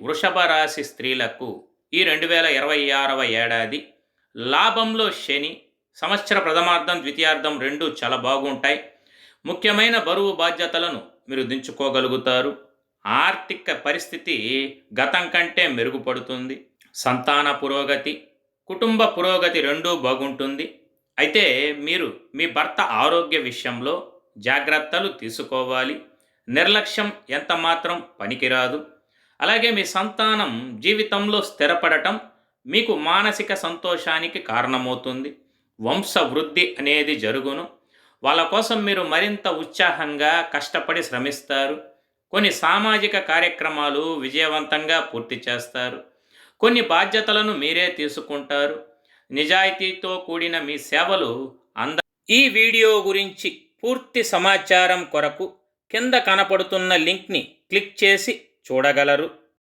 వృషభ రాశి స్త్రీలకు ఈ 2026వ ఏడాది లాభంలో శని, సంవత్సర ప్రథమార్థం ద్వితీయార్థం రెండూ చాలా బాగుంటాయి. ముఖ్యమైన బరువు బాధ్యతలను మీరు దించుకోగలుగుతారు. ఆర్థిక పరిస్థితి గతం కంటే మెరుగుపడుతుంది. సంతాన పురోగతి, కుటుంబ పురోగతి రెండూ బాగుంటుంది. అయితే మీరు మీ భర్త ఆరోగ్య విషయంలో జాగ్రత్తలు తీసుకోవాలి. నిర్లక్ష్యం ఎంత మాత్రం పనికిరాదు. అలాగే మీ సంతానం జీవితంలో స్థిరపడటం మీకు మానసిక సంతోషానికి కారణమవుతుంది. వంశ వృద్ధి అనేది జరుగును. వాళ్ళ కోసం మీరు మరింత ఉత్సాహంగా కష్టపడి శ్రమిస్తారు. కొన్ని సామాజిక కార్యక్రమాలు విజయవంతంగా పూర్తి చేస్తారు. కొన్ని బాధ్యతలను మీరే తీసుకుంటారు. నిజాయితీతో కూడిన మీ సేవలు అంద ఈ వీడియో గురించి పూర్తి సమాచారం కొరకు కింద కనపడుతున్న లింక్ని క్లిక్ చేసి చూడగలరు.